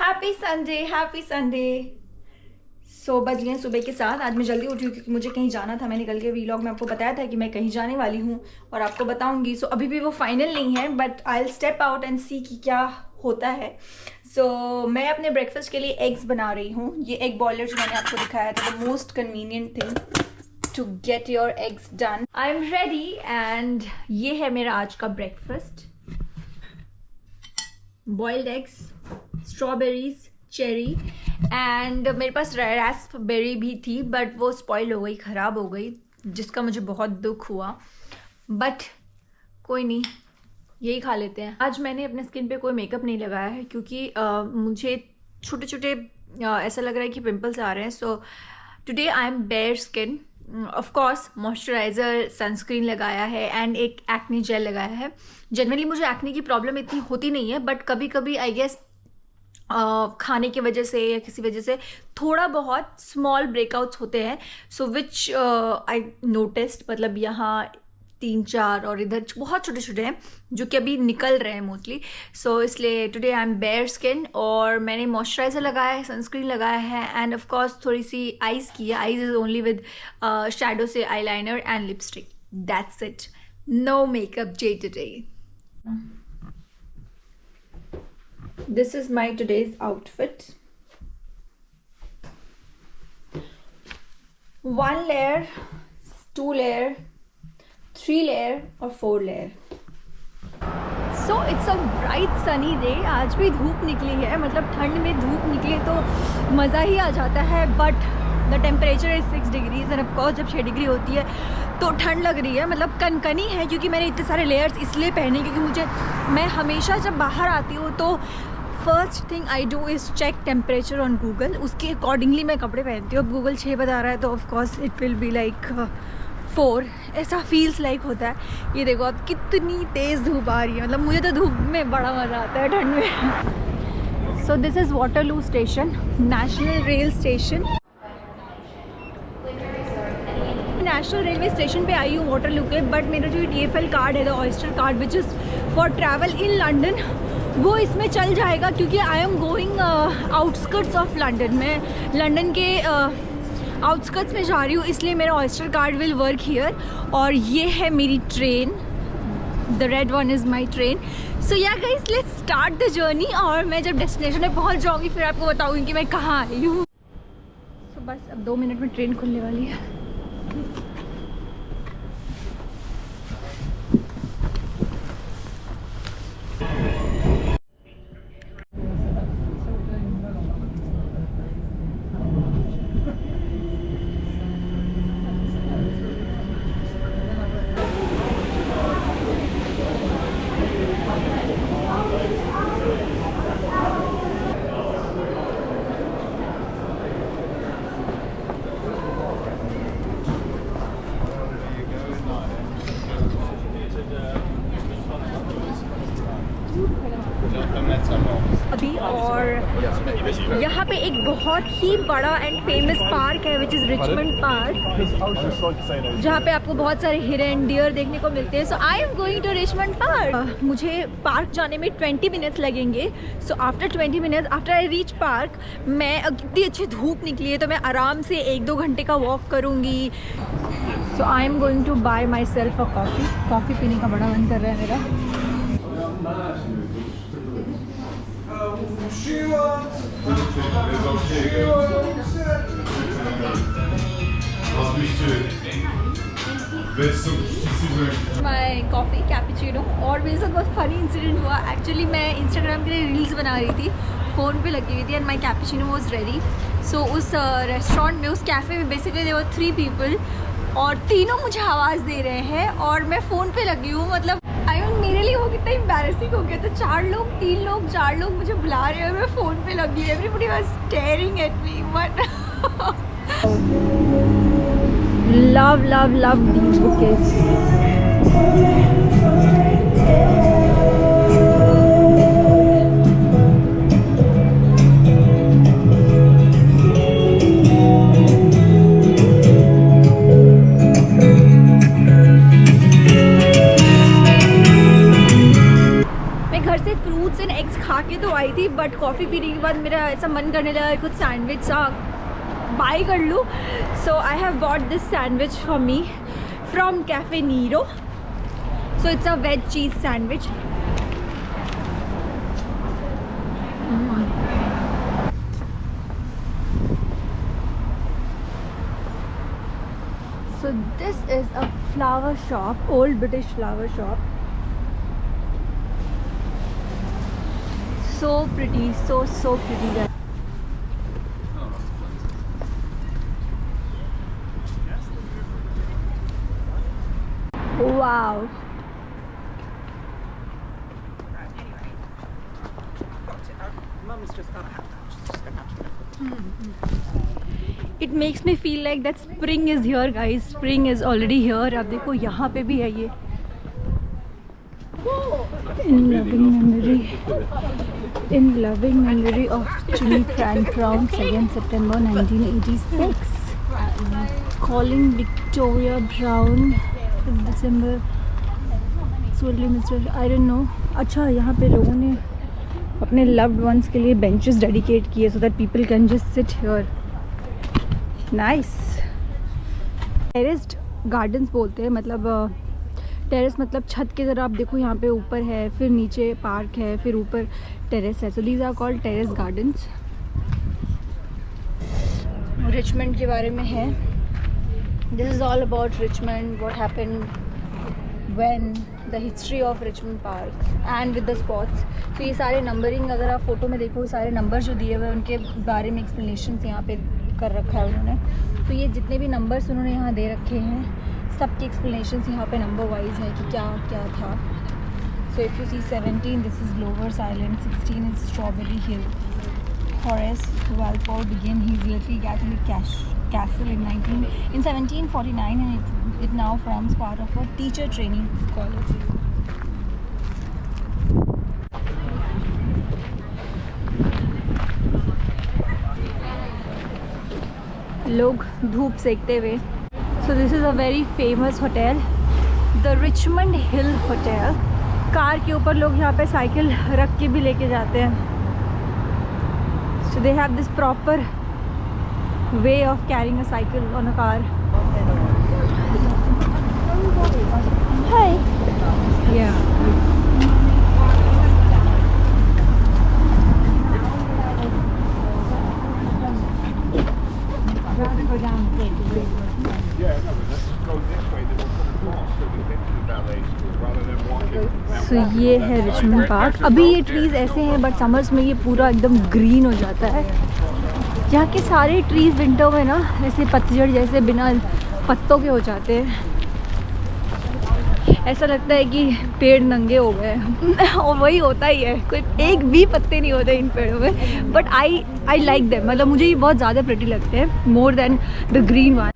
Happy Sunday, happy Sunday. So बज गए सुबह के 7। आज मैं जल्दी उठी हूँ क्योंकि मुझे कहीं जाना था। मैंने कल के व्लॉग में आपको बताया था कि मैं कहीं जाने वाली हूँ और आपको बताऊंगी। सो अभी भी वो फाइनल नहीं है, but I will step out and see कि क्या होता है। सो मैं अपने ब्रेकफास्ट के लिए एग्स बना रही हूँ। ये एग बॉयलर जो मैंने आपको दिखाया था, the most convenient thing to get your eggs done. I am ready and ये है मेरा आज का breakfast. Boiled eggs, strawberries, cherry and मेरे पास रास्पबेरी भी थी बट वो स्पॉइल हो गई, ख़राब हो गई, जिसका मुझे बहुत दुख हुआ। बट कोई नहीं, यही खा लेते हैं। आज मैंने अपने स्किन पे कोई मेकअप नहीं लगाया है क्योंकि मुझे छोटे छोटे ऐसा लग रहा है कि पिंपल्स आ रहे हैं। So today I am bare skin. Of course moisturiser, sunscreen लगाया है एंड एक एक्ने जेल लगाया है। जनरली मुझे एक्ने की प्रॉब्लम इतनी होती नहीं है, बट कभी कभी आई गेस खाने की वजह से या किसी वजह से थोड़ा बहुत स्मॉल ब्रेकआउट्स होते हैं। सो विच आई नोटिस्ड, मतलब यहाँ 3-4 और इधर बहुत छोटे छोटे हैं जो कि अभी निकल रहे हैं मोस्टली। सो इसलिए today I am bare skin और मैंने मॉइस्चराइज़र लगाया है, सनस्क्रीन लगाया है एंड ऑफ कोर्स थोड़ी सी आईज की है। Eyes is only with shadow से eyeliner and lipstick, that's it. No makeup day today. This is my today's outfit. 1 layer, 2 layer, 3 layer और 4 layer. So it's a bright sunny day. आज भी धूप निकली है, मतलब ठंड में धूप निकले तो मज़ा ही आ जाता है। But the temperature is 6 degrees and of course जब 6 डिग्री होती है तो ठंड लग रही है, मतलब कनकनी है। क्योंकि मैंने इतने सारे लेयर्स इसलिए पहने क्योंकि मैं हमेशा जब बाहर आती हूँ तो first thing I do is check temperature on Google, उसके अकॉर्डिंगली मैं कपड़े पहनती हूँ। अब गूगल 6 बता रहा है तो of course it will be like 4, ऐसा फील्स लाइक होता है। ये देखो अब कितनी तेज़ धूप आ रही है, मतलब मुझे तो धूप में बड़ा मज़ा आता है ठंड में। सो this is Waterloo station, national rail station. National railway station पे आई हूँ वाटरलू के, बट मेरा जो TFL कार्ड है, the oyster card which is for travel in London, वो इसमें चल जाएगा क्योंकि आई am going outskirts of London. मैं लंडन के आउटस्कर्ट्स में जा रही हूँ, इसलिए मेरा oyster card will work here. और ये है मेरी train, the red one is my train. So yeah guys, let's start the journey. और मैं जब डेस्टिनेशन पे पहुँच जाऊँगी फिर आपको बताऊँगी कि मैं कहाँ आई हूँ। तो बस अब 2 मिनट में ट्रेन खुलने वाली है। अभी और यहाँ पे एक बहुत ही बड़ा एंड फेमस पार्क है विच इज़ रिचमंड पार्क, जहाँ पे आपको बहुत सारे हिरन, डियर देखने को मिलते हैं। So I am going to Richmond park. मुझे पार्क जाने में 20 मिनट्स लगेंगे। So after 20 minutes after I reach park, मैं इतनी अच्छी धूप निकली है तो मैं आराम से 1-2 घंटे का वॉक करूँगी। So I am going to buy myself a coffee. Coffee पीने का बड़ा मन कर रहा है मेरा। My coffee cappuccino. और मेरे साथ बहुत फनी इंसिडेंट हुआ। एक्चुअली मैं इंस्टाग्राम के लिए रील्स बना रही थी, फ़ोन पे लगी हुई थी and my cappuccino was ready. So उस रेस्टोरेंट में, उस कैफ़े में बेसिकली देयर वर 3 पीपल और तीनों मुझे आवाज़ दे रहे हैं और मैं फ़ोन पे लगी हूँ। मतलब आई मीन मेरे लिए वो कितना एम्बैरेसिंग हो गया था। 3 लोग मुझे बुला रहे हैं और मैं फ़ोन पे लगी हूँ। Everybody was staring at me but love these bouquets. थके तो आई थी, बट कॉफ़ी पीने के बाद मेरा ऐसा मन करने लगा कुछ सैंडविच सा बाय कर लूँ. So I have bought this sandwich for me from cafe Nero. So it's a veg cheese sandwich. So this is a flower shop, old British flower shop. So pretty, so pretty guys. Wow. Mum's just got a hat. She's just gonna have to. It makes me feel like that spring is here guys. Spring is already here. आप देखो यहाँ पे भी है ये. In loving memory of Chili Frank Crown, 2nd September 1986. Calling Victoria Brown, 5th December. Solely Mr. I don't know. अच्छा, यहाँ पे लोगों ने अपने loved ones के लिए benches dedicate किए so that people can just sit here. Nice. Terraced gardens बोलते हैं, मतलब टेरेस मतलब छत की तरह. आप देखो यहाँ पे ऊपर है, फिर नीचे पार्क है, फिर ऊपर टेरेस है. So these are called terrace gardens. Richmond के बारे में है. This is all about Richmond, what happened when, the history of Richmond park and with the spots. तो ये सारे नंबरिंग, अगर आप फोटो में देखो, सारे नंबर जो दिए हुए हैं उनके बारे में एक्सप्लेनेशन यहाँ पे कर रखा है उन्होंने. तो ये जितने भी नंबर्स उन्होंने यहाँ दे रखे हैं, सबके एक्सप्लेनेशंस यहाँ पे नंबर वाइज है कि क्या क्या था. So if you see 17, this is lovers island. 16 is strawberry hill. Horace Walpole began his little Catholic castle in 1749, and it now forms part of a teacher training college. लोग धूप सेकते हुए. सो this is a very famous hotel, the Richmond Hill hotel. Car के ऊपर लोग यहाँ पे cycle रख के भी लेके जाते हैं. So they have this proper way of carrying a cycle on a car. Hi. Yeah. So ये है रिचमंड पार्क. अभी ये ट्रीज़ ऐसे हैं, बट समर्स में ये पूरा एकदम ग्रीन हो जाता है. यहाँ के सारे ट्रीज़ विंटर में ना ऐसे पतझड़ जैसे बिना पत्तों के हो जाते हैं. ऐसा लगता है कि पेड़ नंगे हो गए. और वही होता ही है, कोई एक भी पत्ते नहीं होते इन पेड़ों में. But I like them. मतलब मुझे ये बहुत ज़्यादा प्रिटी लगते हैं, more than the green one.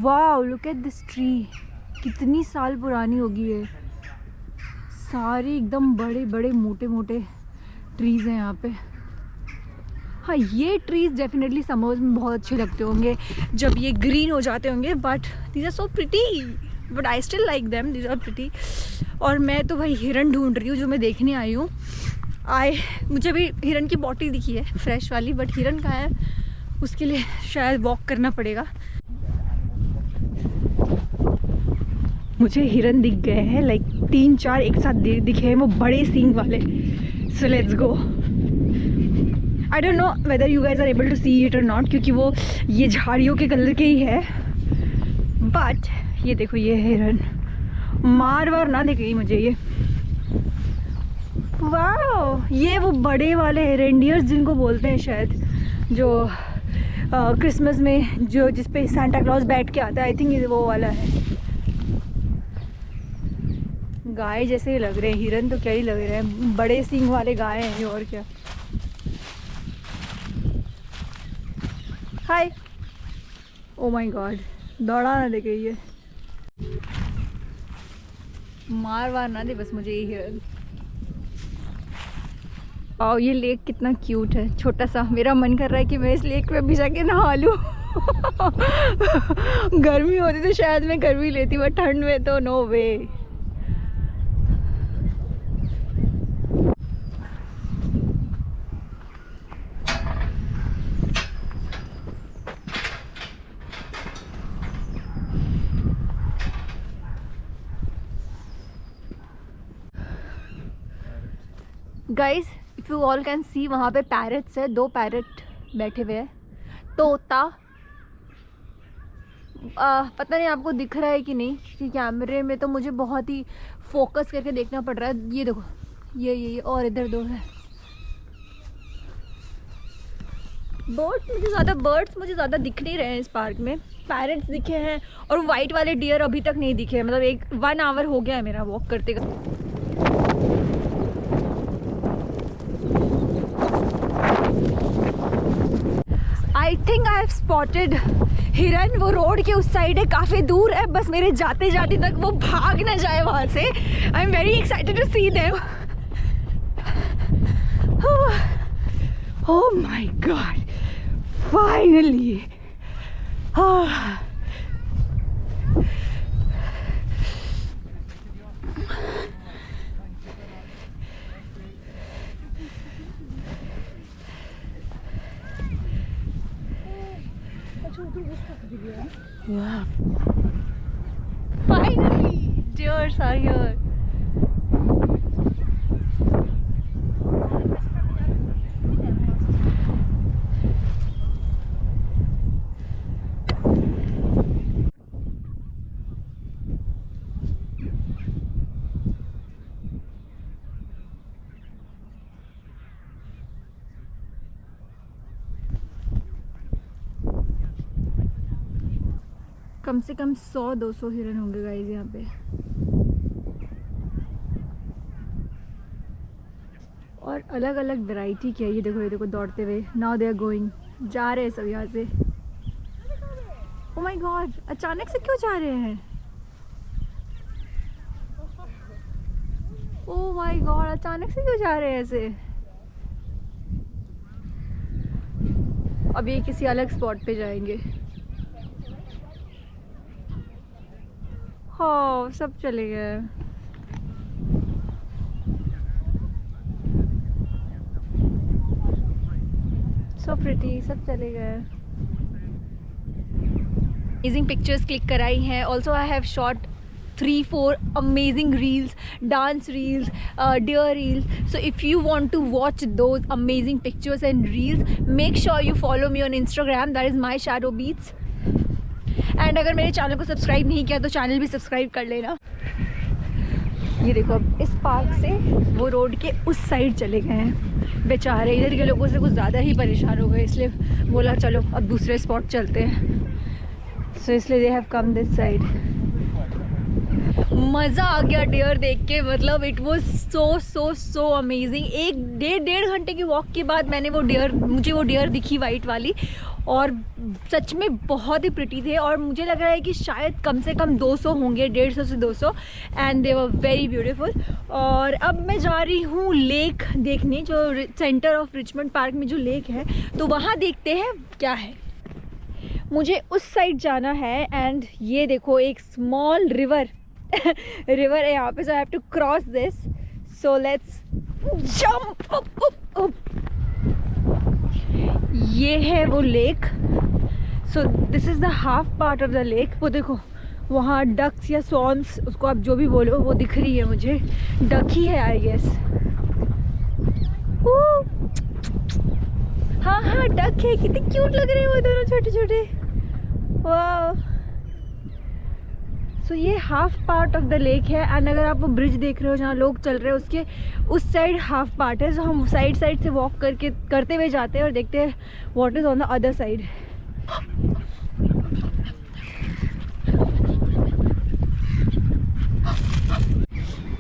Wow, look at this tree. कितनी साल पुरानी होगी ये. सारे एकदम बड़े बड़े मोटे मोटे ट्रीज़ हैं यहाँ पे. हाँ, ये ट्रीज़ डेफिनेटली समर्स में बहुत अच्छे लगते होंगे जब ये ग्रीन हो जाते होंगे. But these are so pretty, but I still like them. These are pretty. और मैं तो भाई हिरन ढूंढ रही हूँ जो मैं देखने आई हूँ. मुझे भी हिरन की बॉटी दिखी है फ्रेश वाली, बट हिरन कहाँ है उसके लिए शायद वॉक करना पड़ेगा. मुझे हिरन दिख गए हैं, लाइक 3-4 एक साथ दिखे हैं, वो बड़े सींग वाले. So let's go. I don't know whether you guys are able to see it और नॉट, क्योंकि वो ये झाड़ियों के कलर के ही है. बट ये देखो, ये हिरन मार ना दिखेगी मुझे ये. वाह, ये वो बड़े वाले रेंडियर्स जिनको बोलते हैं शायद, जो क्रिसमस में जो जिस पे सांता क्लॉज बैठ के आता है. आई थिंक ये वो वाला है. गाय जैसे ही लग रहे हैं, हिरन तो क्या ही लग रहे हैं, बड़े सींग वाले गाय हैं ये, और क्या. हाय. ओ माय गॉड, दौड़ा ना देखे ये. मार वार ना दे बस मुझे ये हिरन। और ये लेक कितना क्यूट है, छोटा सा। मेरा मन कर रहा है कि मैं इस लेक में भी जाके नहा लूँ। गर्मी होती तो शायद मैं कर भी लेती, बट ठंड में तो no way. Guys if you all can see, वहाँ पे पैरट्स है, 2 पैरट बैठे हुए हैं। तोता पता नहीं आपको दिख रहा है कि नहीं, क्योंकि कैमरे में तो मुझे बहुत ही फोकस करके देखना पड़ रहा है। ये देखो, ये और इधर 2 है। बर्ड्स मुझे ज़्यादा दिख नहीं रहे हैं इस पार्क में। पैरट्स दिखे हैं और वाइट वाले डियर अभी तक नहीं दिखे। मतलब 1 आवर हो गया है मेरा वॉक करते करते। I think I have spotted हिरन। वो रोड के उस साइड है, काफ़ी दूर है, बस मेरे जाते जाते तक वो भाग ना जाए वहाँ से। I am very excited to see them. Oh my god, finally. Wow. Finally, deers are here. कम से कम 100-200 हिरन होंगे गाइस यहाँ पे। और अलग अलग वैरायटी की है। ये देखो दौड़ते हुए। नाउ दे आर गोइंग, जा रहे हैं सब यहाँ से। ओह माय गॉड, अचानक से क्यों जा रहे हैं? ओह माय गॉड, अचानक से क्यों जा रहे हैं ऐसे? अब ये किसी अलग स्पॉट पे जाएंगे। हाँ, सब चले गए। सो प्रिटी, सब चले गए। अमेजिंग पिक्चर्स क्लिक कराई हैं। Also I have shot 3-4 amazing reels, dance reels, deer reels. So if you want to watch those amazing pictures and reels, make sure you follow me on Instagram. That is my shadow beats. And अगर मेरे channel को subscribe नहीं किया तो channel भी subscribe कर लेना। ये देखो, अब इस पार्क से वो रोड के उस साइड चले गए हैं बेचारे। इधर के लोगों से कुछ ज़्यादा ही परेशान हो गए, इसलिए बोला चलो अब दूसरे स्पॉट चलते हैं। सो इसलिए they have come this side. मज़ा आ गया डियर देख के। मतलब इट वॉज सो अमेजिंग। 1-1.5 घंटे की वॉक के बाद मुझे वो डियर दिखी, वाइट वाली। और सच में बहुत ही प्रिटी थे। और मुझे लग रहा है कि शायद कम से कम 200 होंगे, 150 से 200। And they were very beautiful. और अब मैं जा रही हूँ लेक देखने, जो सेंटर ऑफ रिचमंड पार्क में जो लेक है, तो वहाँ देखते हैं क्या है। मुझे उस साइड जाना है। एंड ये देखो, एक स्मॉल रिवर है यहाँ पे। So I have to cross this. So let's jump up. ये है वो lake. So this is the half part of the lake. वो देखो वहाँ डक्स या स्वॉन्स, उसको आप जो भी बोलो, वो दिख रही है मुझे। डक ही है आई गेस। हाँ डक है। कितने क्यूट लग रहे हैं वो दोनों, छोटे छोटे। वाह। सो ये half part of the lake है। एंड अगर आप वो ब्रिज देख रहे हो जहाँ लोग चल रहे हैं, उसके उस साइड हाफ पार्ट है। सो हम साइड से वॉक करते हुए जाते हैं और देखते हैं what is on the other side.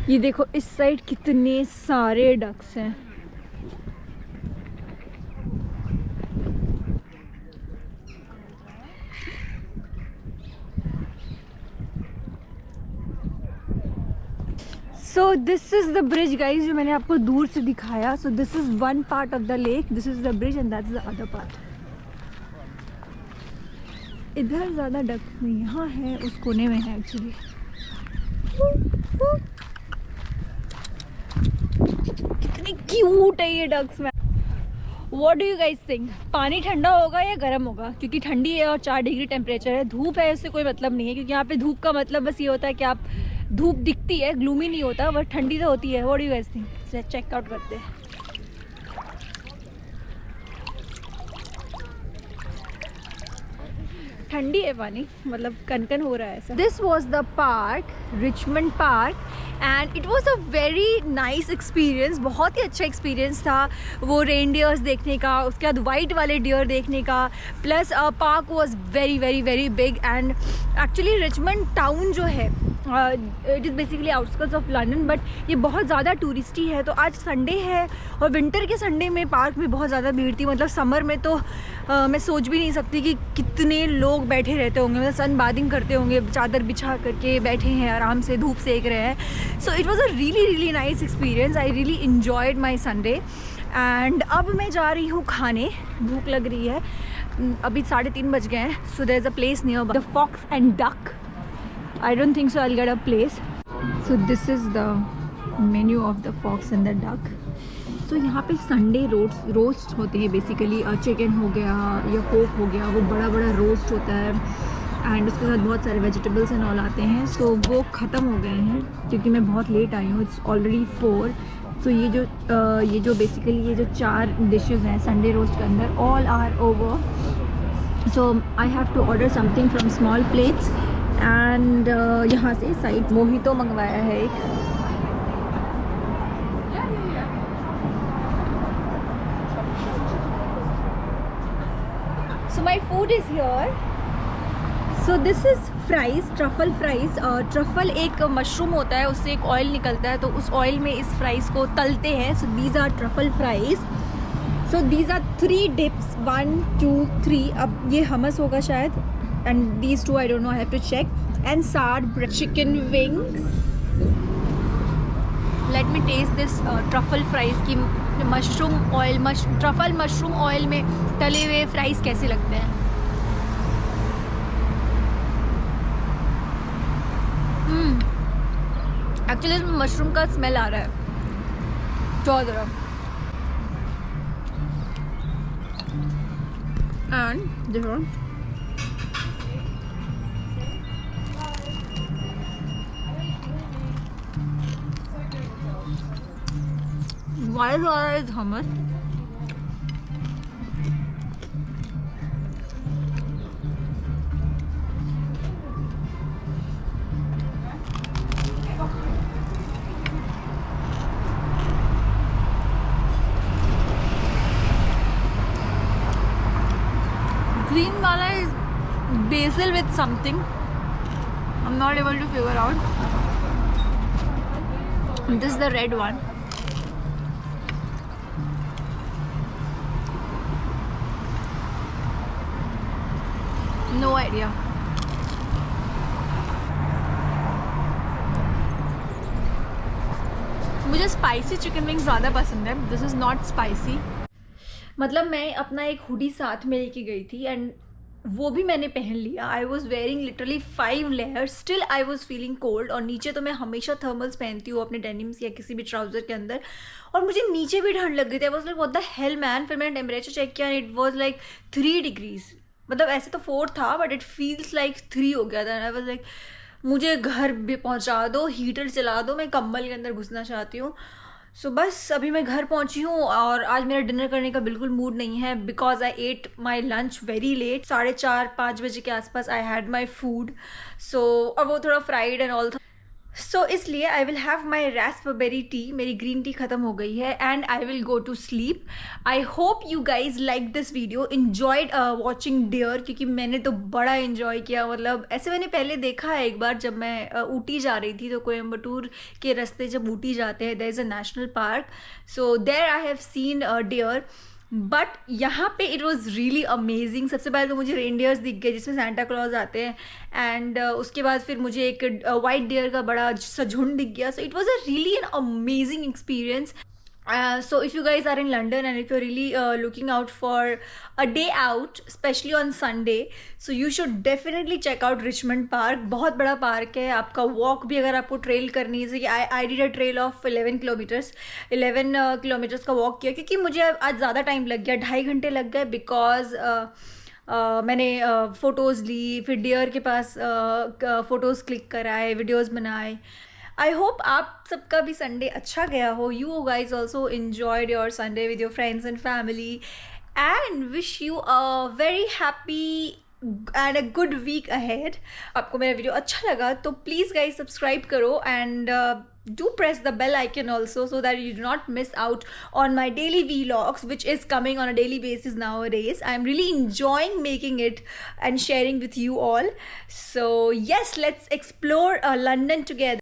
ये देखो इस साइड कितने सारे डक्स हैं। सो this is the bridge guys, जो मैंने आपको दूर से दिखाया. सो this is one part of the lake, this is the bridge and that's the other part. इधर ज़्यादा डक्स नहीं, यहाँ है उस कोने में है एक्चुअली. कितनी क्यूट है ये डक्स में. What do you guys think? पानी ठंडा होगा या गर्म होगा? क्योंकि ठंडी है और 4 डिग्री टेम्परेचर है. धूप है उससे कोई मतलब नहीं है, क्योंकि यहाँ पे धूप का मतलब बस ये होता है कि आप धूप दिखती है, ग्लूमी नहीं होता, बट ठंडी तो होती है. What do you guys think? Check out करते हैं. ठंडी है पानी, मतलब कनकन हो रहा है ऐसा. This was the park, Richmond park, and it was a very nice experience. बहुत ही अच्छा एक्सपीरियंस था वो रेनडियर्स देखने का, उसके बाद वाइट वाले डियर देखने का. Plus park was very very very big. And actually Richmond town जो है it is basically outskirts of London, but ये बहुत ज़्यादा टूरिस्टी है. तो आज संडे है और विंटर के संडे में पार्क में बहुत ज़्यादा भीड़ थी. मतलब समर में तो मैं सोच भी नहीं सकती कि कितने लोग बैठे रहते होंगे, मतलब सन बादिंग करते होंगे, चादर बिछा करके बैठे हैं, आराम से धूप सेक रहे हैं. So it was a really really nice experience. I really enjoyed my Sunday. And अब मैं जा रही हूँ खाने, भूख लग रही है. अभी 3:30 बज गए हैं. So there is a place near the fox and duck. I don't think so I'll get a place. So this is the menu of the fox and the duck. So यहाँ पे संडे रोस्ट होते हैं basically. Chicken हो गया या पोक हो गया, वो बड़ा बड़ा रोस्ट होता है. एंड उसके साथ बहुत सारे वेजिटेबल्स एंड ऑल आते हैं. सो वो ख़त्म हो गए हैं क्योंकि मैं बहुत लेट आई हूँ. It's already 4. सो ये जो बेसिकली ये जो 4 डिशेज़ हैं संडे रोस्ट के अंदर, all are over. So I have to order something from small plates. And यहाँ से साइड मोहितो मंगवाया है एक. So my food is here. So this is fries, truffle fries. Truffle एक मशरूम होता है, उससे एक ऑयल निकलता है, तो उस ऑयल में इस फ्राइज़ को तलते हैं. So these are truffle fries. So these are 3 dips, 1 2 3. अब ये हमस होगा शायद. And these 2 I don't know, I have to check. And sour chicken wings. Let me taste this truffle fries की mushroom oil, truffle mushroom oil में तले हुए fries कैसे लगते हैं. एक्चुअली इसमें मशरूम का स्मेल आ रहा है चारों तरफ. एंड देखो why is hummus? Green wala is basil with something. I'm not able to figure out. This is the red one. No idea. मुझे स्पाइसी चिकन विंग्स ज़्यादा पसंद है. This is not spicy. मतलब मैं अपना एक हुडी साथ में लेके गई थी एंड वो भी मैंने पहन लिया. I was wearing literally 5 layers. Still I was feeling cold. और नीचे तो मैं हमेशा थर्मल्स पहनती हूँ अपने डेनिम्स या किसी भी ट्राउज़र के अंदर, और मुझे नीचे भी ठंड लग गई थी. I was like what the hell man. फिर मैंने टेम्परेचर चेक किया and it was like 3 degrees. मतलब ऐसे तो 4 था बट इट फील्स लाइक 3 हो गया था. आई वॉज लाइक मुझे घर भी पहुँचा दो, हीटर चला दो, मैं कंबल के अंदर घुसना चाहती हूँ. सो बस अभी मैं घर पहुंची हूँ और आज मेरा डिनर करने का बिल्कुल मूड नहीं है because I ate my lunch very late. 4:30-5 बजे के आसपास आई हैड माई फूड. सो और वो थोड़ा फ्राइड एंड ऑल था. सो इसलिए I will have my raspberry tea. मेरी ग्रीन टी ख़त्म हो गई है and I will go to sleep. I hope you guys like this video, enjoyed watching deer, क्योंकि मैंने तो बड़ा इन्जॉय किया. मतलब ऐसे मैंने पहले देखा है एक बार जब मैं ऊटी जा रही थी. तो कोयम्बटूर के रास्ते जब ऊटी जाते हैं there is a national park. So there I have seen deer but यहाँ पे इट वॉज़ रियली अमेजिंग। सबसे पहले तो मुझे रेनडियर्स दिख गए जिसमें सेंटा क्लॉज आते हैं, एंड उसके बाद फिर मुझे एक वाइट डियर का बड़ा सा झुंड दिख गया। So it was a really an amazing experience. So if you guys are in London and if you're really looking out for a day out, especially on Sunday, so you should definitely check out Richmond Park. बहुत बड़ा park है. आपका walk भी अगर आपको trail करनी है, जैसे I did a trail of 11 kilometres का वॉक किया, क्योंकि मुझे आज ज़्यादा टाइम लग गया, 2.5 घंटे लग गए, बिकॉज मैंने फ़ोटोज़ ली, फिर डियर के पास फ़ोटोज़ क्लिक कराए, वीडियोज़ बनाए. आई होप आप सबका भी संडे अच्छा गया हो. You guys also enjoyed your Sunday with your friends and family, and wish you a very happy and a good week ahead. आपको मेरा वीडियो अच्छा लगा तो प्लीज़ गाइज सब्सक्राइब करो, and do press the bell icon also, so that you do not miss out on my daily vlogs, which is coming on a daily basis nowadays. I'm really enjoying making it and sharing with you all. So yes, let's explore London together.